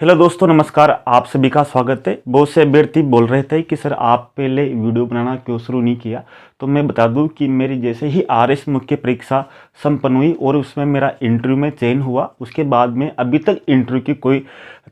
Hello दोस्तों, नमस्कार। आप सभी का स्वागत है। बहुत से अभ्यर्थी बोल रहे थे कि सर आप पहले वीडियो बनाना क्यों शुरू नहीं किया। तो मैं बता दूं कि मेरी जैसे ही आरएस मुख्य परीक्षा संपन्न हुई और उसमें मेरा इंटरव्यू में चयन हुआ, उसके बाद में अभी तक इंटरव्यू की कोई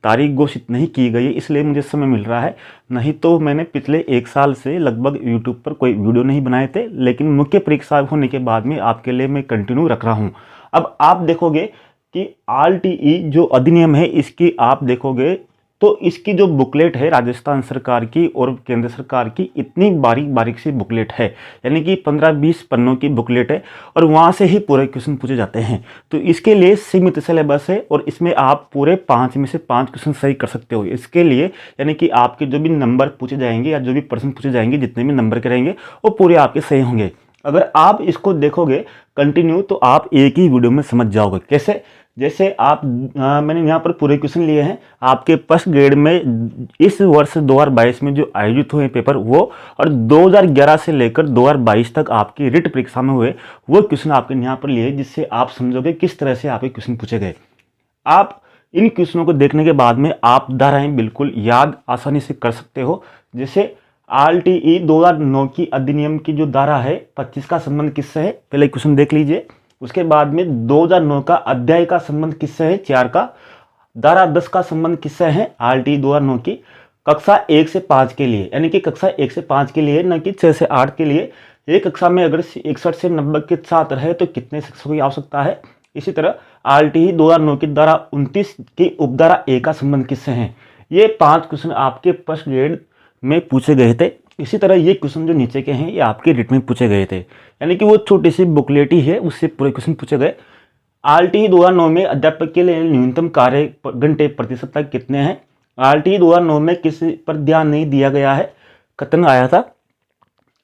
तारीख घोषित नहीं की गई है, इसलिए मुझे समय मिल रहा है। नहीं तो मैंने पिछले 1 साल से लगभग यूट्यूब पर कोई वीडियो नहीं बनाए थे, लेकिन मुख्य परीक्षा होने के बाद में आपके लिए मैं कंटिन्यू रख रहा हूँ। अब आप देखोगे कि आरटीई जो अधिनियम है, इसकी आप देखोगे तो इसकी जो बुकलेट है राजस्थान सरकार की और केंद्र सरकार की, इतनी बारीक बारीक सी बुकलेट है, यानी कि 15-20 पन्नों की बुकलेट है और वहाँ से ही पूरे क्वेश्चन पूछे जाते हैं। तो इसके लिए सीमित सिलेबस है और इसमें आप पूरे 5 में से 5 क्वेश्चन सही कर सकते हो। इसके लिए यानी कि आपके जो भी नंबर पूछे जाएंगे या जो भी प्रश्न पूछे जाएंगे, जितने भी नंबर के रहेंगे वो पूरे आपके सही होंगे। अगर आप इसको देखोगे कंटिन्यू तो आप एक ही वीडियो में समझ जाओगे। कैसे? जैसे आप मैंने यहाँ पर पूरे क्वेश्चन लिए हैं आपके फर्स्ट ग्रेड में इस वर्ष 2022 में जो आयोजित हुए पेपर वो, और 2011 से लेकर 2022 तक आपकी रिट परीक्षा में हुए वो क्वेश्चन आपके यहाँ पर लिए, जिससे आप समझोगे किस तरह से आपके क्वेश्चन पूछे गए। आप इन क्वेश्चनों को देखने के बाद में आप धाराएं बिल्कुल याद आसानी से कर सकते हो। जैसे आरटीई 2009 की अधिनियम की जो धारा है 25 का संबंध किससे है, पहले क्वेश्चन देख लीजिए। उसके बाद में 2009 का अध्याय का संबंध किससे है, 4 का। धारा 10 का संबंध किससे है, आरटीई 2009 की कक्षा 1 से 5 के लिए, यानी कि कक्षा 1 से 5 के लिए, न कि 6 से 8 के लिए। एक कक्षा में अगर 61 से 90 के छात्र है तो कितने शिक्षकों की आवश्यकता है। इसी तरह आरटीई 2009 की धारा 29 की उपधारा ए का संबंध किससे है। ये 5 क्वेश्चन आपके फर्स्ट ग्रेड में पूछे गए थे। इसी तरह ये क्वेश्चन जो नीचे के हैं ये आपके रिट में पूछे गए थे, यानी कि वो छोटी सी बुकलेट ही है, उससे पूरे क्वेश्चन पूछे गए। आरटीई 2009 में अध्यापक के लिए न्यूनतम कार्य घंटे प्रति सप्ताह कितने हैं। आरटीई 2009 में किसी पर ध्यान नहीं दिया गया है, कथन आया था।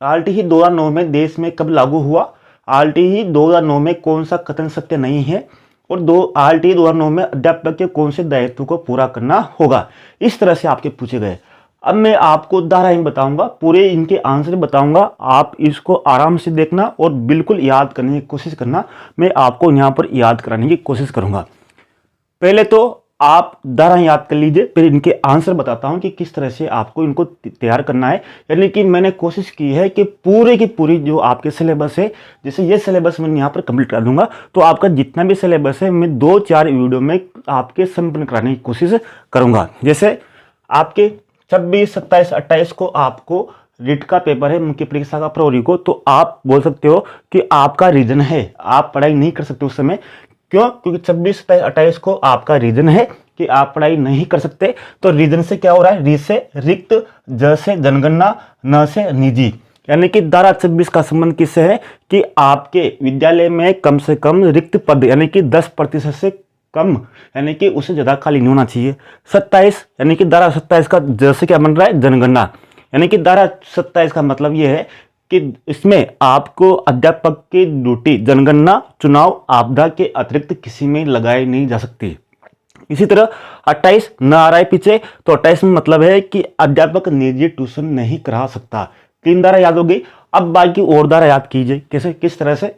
आरटीई 2009 में देश में कब लागू हुआ। आरटीई 2009 में कौन सा कथन सत्य नहीं है, और आरटीई 2009 में अध्यापक के कौन से दायित्व को पूरा करना होगा। इस तरह से आपके पूछे गए। अब मैं आपको धाराएं बताऊंगा, पूरे इनके आंसर बताऊंगा, आप इसको आराम से देखना और बिल्कुल याद करने की कोशिश करना। मैं आपको यहाँ पर याद कराने की कोशिश करूंगा। पहले तो आप धाराएं याद कर लीजिए, फिर इनके आंसर बताता हूं कि किस तरह से आपको इनको तैयार करना है। यानी कि मैंने कोशिश की है कि पूरे की पूरी जो आपके सिलेबस है, जैसे ये सिलेबस मैं यहाँ पर कंप्लीट कर दूंगा, तो आपका जितना भी सिलेबस है मैं 2-4 वीडियो में आपके संपन्न कराने की कोशिश करूंगा। जैसे आपके 26, 27, 28 को आपको रिट का पेपर है मुख्य परीक्षा का प्रहरी को, तो आप बोल सकते हो कि आपका रीजन है, आप पढ़ाई नहीं कर सकते उस समय। क्यों? क्योंकि 26, 27, 28 को आपका रीजन है कि आप पढ़ाई नहीं कर सकते। तो रीजन से क्या हो रहा है, री से रिक्त, ज से जनगणना, न से निजी, यानी कि धारा 26 का संबंध किससे है कि आपके विद्यालय में कम से कम रिक्त पद, यानी कि 10% से कम, यानी कि उससे ज़्यादा खाली नहीं होना चाहिए। 27, यानी कि धारा 27 का जैसे क्या बन रहा है, जनगणना, यानी कि धारा 27 का मतलब ये है कि इसमें आपको अध्यापक की ड्यूटी जनगणना, चुनाव, आपदा के अतिरिक्त किसी में लगाई नहीं जा सकती। इसी तरह 28 न आ रहा है पीछे, तो 28 में मतलब है कि अध्यापक निजी ट्यूशन नहीं करा सकता। 3 धारा याद हो गई। अब बाकी और धारा याद कीजिए, कैसे, किस तरह से।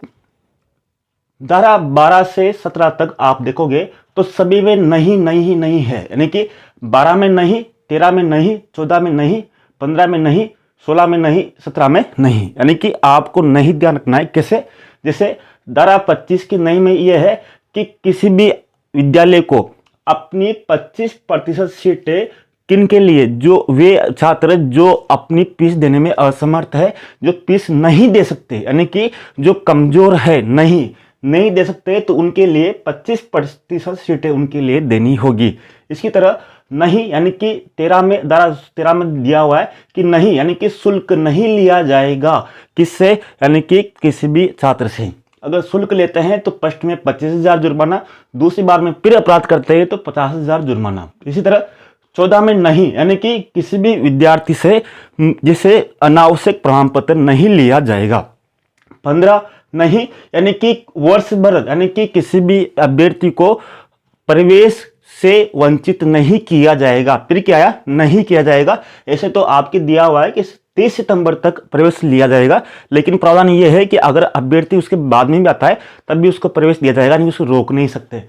धारा 12 से 17 तक आप देखोगे तो सभी में नहीं नहीं ही नहीं है, यानी कि 12 में नहीं, 13 में नहीं, 14 में नहीं, 15 में नहीं, 16 में नहीं, 17 में नहीं, यानी कि आपको नहीं ध्यान रखना है। कैसे? जैसे धारा 25 की नहीं में यह है कि किसी भी विद्यालय को अपनी 25% सीटें किन के लिए, जो वे छात्र जो अपनी फीस देने में असमर्थ है, जो फीस नहीं दे सकते, यानी कि जो कमजोर है, नहीं दे सकते, तो उनके लिए 25% सीटें उनके लिए देनी होगी। इसकी तरह नहीं, यानी कि 13 में, धारा 13 में दिया हुआ है कि नहीं, यानी कि शुल्क नहीं लिया जाएगा किससे, यानी कि किसी भी छात्र से। अगर शुल्क लेते हैं तो फर्स्ट में 25,000 जुर्माना, दूसरी बार में फिर अपराध करते हैं तो 50,000 जुर्माना। इसी तरह 14 में नहीं, यानी कि किसी भी विद्यार्थी से जिसे अनावश्यक प्रमाण पत्र नहीं लिया जाएगा। 15 नहीं, यानी कि वर्ष भर, यानी कि किसी भी अभ्यर्थी को प्रवेश से वंचित नहीं किया जाएगा। फिर क्या आया, नहीं किया जाएगा। ऐसे तो आपके दिया हुआ है कि 30 सितंबर तक प्रवेश लिया जाएगा, लेकिन प्रावधान ये है कि अगर अभ्यर्थी उसके बाद में भी आता है तब भी उसको प्रवेश दिया जाएगा, नहीं उसको रोक नहीं सकते।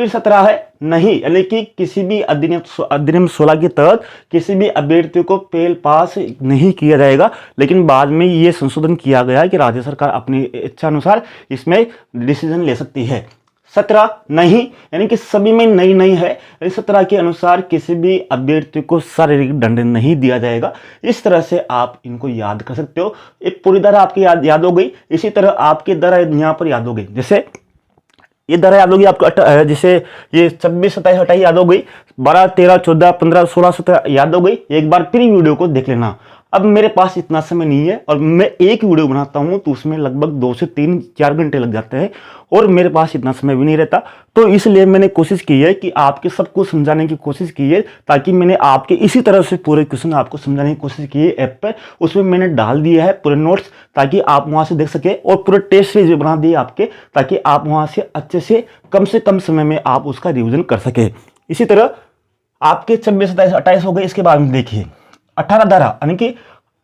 फिर 17 है नहीं, यानी कि किसी भी अधिनियम 16 के तहत किसी भी अभ्यर्थी को फेल पास नहीं किया जाएगा। लेकिन बाद में ये संशोधन किया गया कि राज्य सरकार अपनी इच्छा अनुसार इसमें डिसीजन ले सकती है। 17 नहीं, यानी कि सभी में नहीं है। 17 के अनुसार किसी भी अभ्यर्थी को शारीरिक दंड नहीं दिया जाएगा। इस तरह से आप इनको याद कर सकते हो। एक पूरी धारा आपकी याद हो गई। इसी तरह आपकी धारा यहाँ पर याद हो गई। जैसे ये धारा याद होगी आपको, जैसे ये 26, 27, 28 याद हो गई, 12, 13, 14, 15, 16, 17 याद हो गई। एक बार फिर वीडियो को देख लेना। अब मेरे पास इतना समय नहीं है और मैं एक वीडियो बनाता हूं तो उसमें लगभग 2 से 3-4 घंटे लग जाते हैं और मेरे पास इतना समय भी नहीं रहता। तो इसलिए मैंने कोशिश की है कि आपके सबको समझाने की कोशिश की है, ताकि मैंने आपके इसी तरह से पूरे क्वेश्चन आपको समझाने की कोशिश की है ऐप पर। उसमें मैंने डाल दिया है पूरे नोट्स, ताकि आप वहां से देख सके, और पूरे टेस्ट सीरीज भी बना दिए आपके, ताकि आप वहां से अच्छे से कम समय में आप उसका रिविजन कर सके। इसी तरह आपके 26, 27, 28 हो गए। इसके बाद में देखिए 18 धारा, यानी कि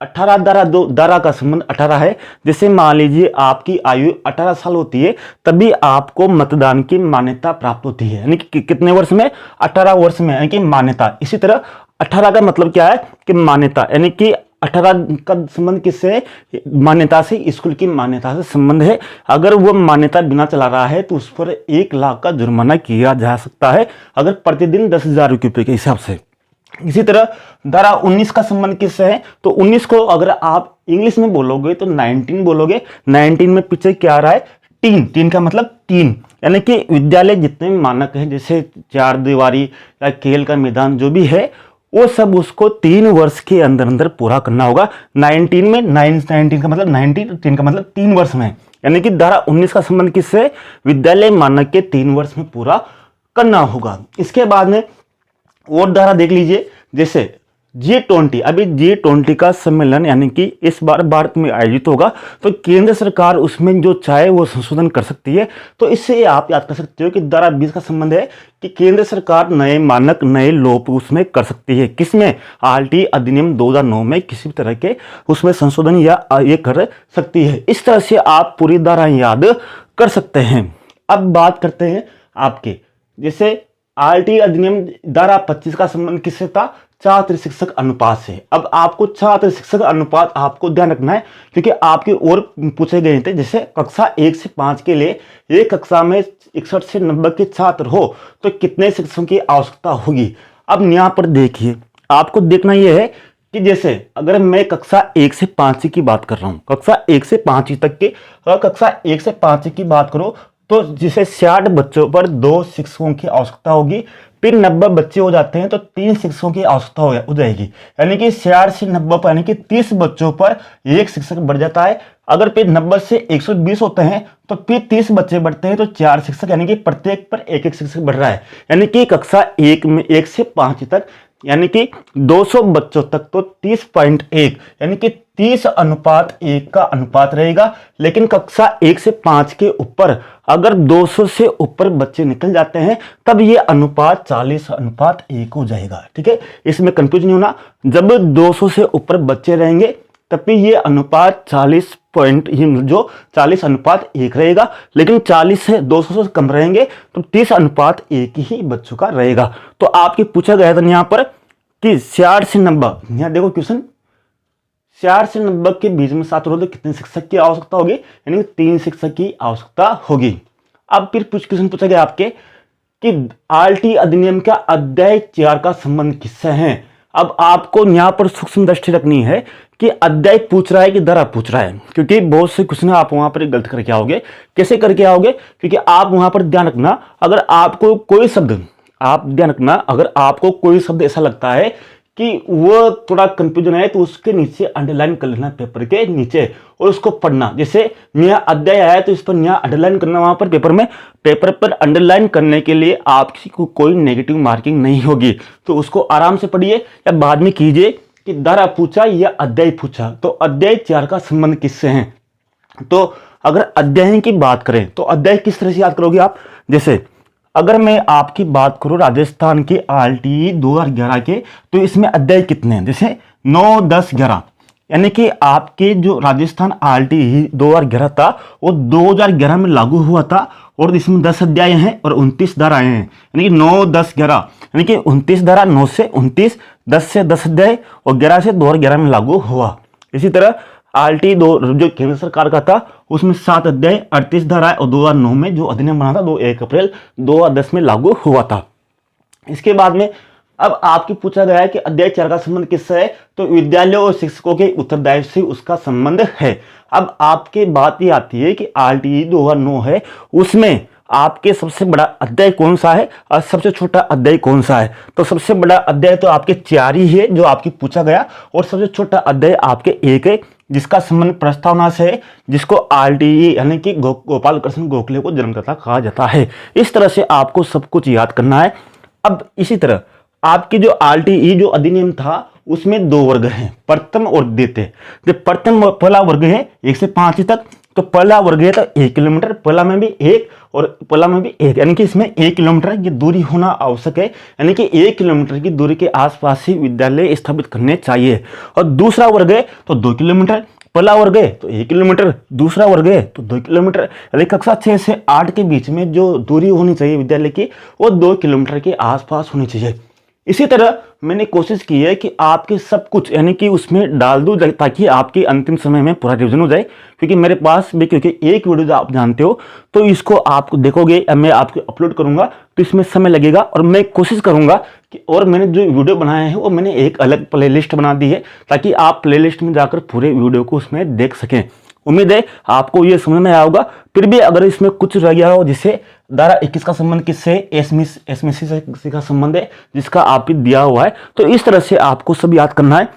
18 धारा, दो धारा का संबंध 18 है। जैसे मान लीजिए आपकी आयु 18 साल होती है, तभी आपको मतदान की मान्यता प्राप्त होती है। यानी कि कितने वर्ष में? 18 वर्ष में, यानी कि मान्यता। इसी तरह 18 का मतलब क्या है कि मान्यता, यानी कि 18 का संबंध किससे? मान्यता से, स्कूल की मान्यता से संबंध है। अगर वो मान्यता बिना चला रहा है तो उस पर 1 लाख का जुर्माना किया जा सकता है, अगर प्रतिदिन 10,000 रुपये के हिसाब से। इसी तरह धारा 19 का संबंध किससे है? तो 19 को अगर आप इंग्लिश में बोलोगे तो 19 बोलोगे। 19 में पीछे क्या आ रहा है? तीन का मतलब 3, यानी कि विद्यालय जितने मानक हैं, जैसे 4 दीवारी या खेल का मैदान जो भी है, वो सब उसको 3 वर्ष के अंदर अंदर पूरा करना होगा। 19 में 19 का मतलब 19, 3 का मतलब 3 वर्ष में, यानी कि धारा 19 का संबंध किससे? विद्यालय मानक के 3 वर्ष में पूरा करना होगा। इसके बाद में और धारा देख लीजिए, जैसे G20, अभी G20 का सम्मेलन यानी कि इस बार भारत में आयोजित होगा, तो केंद्र सरकार उसमें जो चाहे वो संशोधन कर सकती है। तो इससे आप याद कर सकते हो कि धारा 20 का संबंध है कि केंद्र सरकार नए मानक, नए लोप उसमें कर सकती है। किसमें? RT अधिनियम 2009 में किसी भी तरह के उसमें संशोधन या ये कर सकती है। इस तरह से आप पूरी धारा याद कर सकते हैं। अब बात करते हैं आपके, जैसे RT अधिनियम धारा 25 का संबंध किससे था? छात्र शिक्षक अनुपात से। अब आपको छात्र शिक्षक अनुपात आपको ध्यान रखना है, क्योंकि आपके और पूछे गए थे। जैसे कक्षा 1 से 5 के लिए एक कक्षा में 61 से 90 के छात्र हो तो कितने शिक्षकों की आवश्यकता होगी। अब यहाँ पर देखिए, आपको देखना यह है कि जैसे अगर मैं कक्षा 1 से 5 की बात कर रहा हूँ, कक्षा 1 से 5 तक के, अगर कक्षा 1 से 5 की बात करो तो जिसे 60 बच्चों पर 2 शिक्षकों की आवश्यकता होगी। फिर 90 बच्चे हो जाते हैं तो 3 शिक्षकों की आवश्यकता हो जाएगी, यानी कि 60 से 90 पर, यानी कि 30 बच्चों पर 1 शिक्षक बढ़ जाता है। अगर फिर 90 से 120 होते हैं तो फिर 30 बच्चे बढ़ते हैं तो 4 शिक्षक, यानी कि प्रत्येक पर 1-1 शिक्षक बढ़ रहा है। यानी कि कक्षा 1 में 1 से 5 तक, यानी कि 200 बच्चों तक तो 30.1, यानी कि 30:1 का अनुपात रहेगा। लेकिन कक्षा 1 से 5 के ऊपर अगर 200 से ऊपर बच्चे निकल जाते हैं तब ये अनुपात 40:1 हो जाएगा। ठीक है, इसमें कंफ्यूज नहीं होना। जब 200 से ऊपर बच्चे रहेंगे तब भी ये अनुपात 40:1 रहेगा। लेकिन 40 से 200 से कम रहेंगे तो 30:1 ही बच्चों का रहेगा। तो आपके पूछा गया था यहाँ पर कि 60 से 90, यहाँ देखो क्वेश्चन, 60 से 90 के बीच में छात्र हो तो कितने शिक्षक की आवश्यकता होगी? यानी 3 शिक्षक की आवश्यकता होगी। अब फिर कुछ क्वेश्चन पूछा गया आपके कि RT अधिनियम का अध्याय 4 का संबंध किससे है। अब आपको यहाँ पर सूक्ष्म दृष्टि रखनी है कि अध्याय पूछ रहा है कि धारा पूछ रहा है, क्योंकि बहुत से क्वेश्चन आप वहां पर गलत करके आओगे। कैसे करके आओगे? क्योंकि आप वहां पर ध्यान रखना, अगर आपको कोई शब्द, आप ध्यान रखना, अगर आपको कोई शब्द ऐसा लगता है कि वो थोड़ा कंफ्यूजन है तो उसके नीचे अंडरलाइन कर लेना पेपर के नीचे और उसको पढ़ना। जैसे नया अध्याय आया तो इस पर नया अंडरलाइन करना वहां पर पेपर में। पेपर पर अंडरलाइन करने के लिए आपकी कोई नेगेटिव मार्किंग नहीं होगी, तो उसको आराम से पढ़िए या बाद में कीजिए कि धारा पूछा या अध्याय पूछा। तो अध्याय 4 का संबंध किससे है? तो अगर अध्याय की बात करें तो अध्याय किस तरह से याद करोगे आप? जैसे अगर मैं आपकी बात करूं राजस्थान के RT 2011 के, तो इसमें अध्याय कितने हैं? जैसे 9, 10, 11, यानी कि आपके जो राजस्थान RT 2011 था वो 2011 में लागू हुआ था और इसमें 10 अध्याय हैं और 29 धाराएं हैं, यानी कि 9, 10, 11, यानी कि 29 धारा 9 से 29, 10 से 10 अध्याय और 11 से 2011 में लागू हुआ। इसी तरह RT जो केंद्र सरकार का था उसमें 7 अध्याय, 38 धाराएं और 2009 में जो अधिनियम बना था 1 अप्रैल 2010 में लागू हुआ था। इसके बाद में अब आपकी पूछा गया है कि अध्याय 4 का संबंध किससे है, तो विद्यालयों और शिक्षकों के उत्तरदायित्व से उसका संबंध है। अब आपके बात ये आती है कि RT 2009 है, उसमें आपके सबसे बड़ा अध्याय कौन सा है और सबसे छोटा अध्याय कौन सा है। तो सबसे बड़ा अध्याय तो आपके 4 ही है जो आपकी पूछा गया, और सबसे छोटा अध्याय आपके 1 है जिसका संबंध प्रस्तावना से है, जिसको RTE यानी कि गोपाल कृष्ण गोखले को जन्मदाता कहा जाता है। इस तरह से आपको सब कुछ याद करना है। अब इसी तरह आपकी जो RTE जो अधिनियम था उसमें 2 वर्ग हैं, प्रथम और द्वितीय। जो प्रथम पहला वर्ग है 1 से 5 तक, तो पहला वर्ग है तो 1 किलोमीटर, पहला में भी 1 और पहला में भी 1, यानी कि इसमें 1 किलोमीटर की दूरी होना आवश्यक है, यानी कि 1 किलोमीटर की दूरी के आसपास ही विद्यालय स्थापित करने चाहिए। और दूसरा वर्ग है तो 2 किलोमीटर, पहला वर्ग है तो 1 किलोमीटर, दूसरा वर्ग है तो 2 किलोमीटर, यानी कक्षा 6 से 8 के बीच में जो दूरी होनी चाहिए विद्यालय की वो 2 किलोमीटर के आसपास होनी चाहिए। इसी तरह मैंने कोशिश की है कि आपके सब कुछ यानी कि उसमें डाल दूं ताकि आपके अंतिम समय में पूरा रिवीजन हो जाए, क्योंकि मेरे पास भी क्योंकि एक वीडियो आप जानते हो तो इसको आप देखोगे, मैं आपको अपलोड करूंगा तो इसमें समय लगेगा, और मैं कोशिश करूंगा कि और मैंने जो वीडियो बनाए हैं वो मैंने एक अलग प्लेलिस्ट बना दी है ताकि आप प्लेलिस्ट में जाकर पूरे वीडियो को उसमें देख सकें। उम्मीद है आपको ये समझ में आया होगा। फिर भी अगर इसमें कुछ रह गया हो, जिससे धारा 21 का संबंध किससे, एसएमसी से का संबंध है जिसका आप दिया हुआ है, तो इस तरह से आपको सब याद करना है।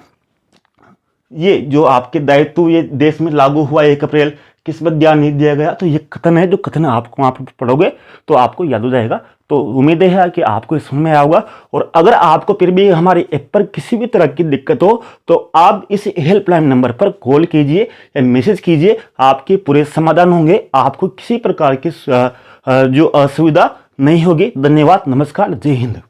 ये जो आपके दायित्व ये देश में लागू हुआ 1 अप्रैल, किस पर ध्यान नहीं दिया गया, तो ये कथन है, जो कथन आपको आप पढ़ोगे तो आपको याद हो जाएगा। तो उम्मीद है कि आपको समझ में आया होगा। और अगर आपको फिर भी हमारे ऐप पर किसी भी तरह की दिक्कत हो तो आप इस हेल्पलाइन नंबर पर कॉल कीजिए या मैसेज कीजिए, आपके पूरे समाधान होंगे, आपको किसी प्रकार की जो असुविधा नहीं होगी। धन्यवाद, नमस्कार, जय हिंद।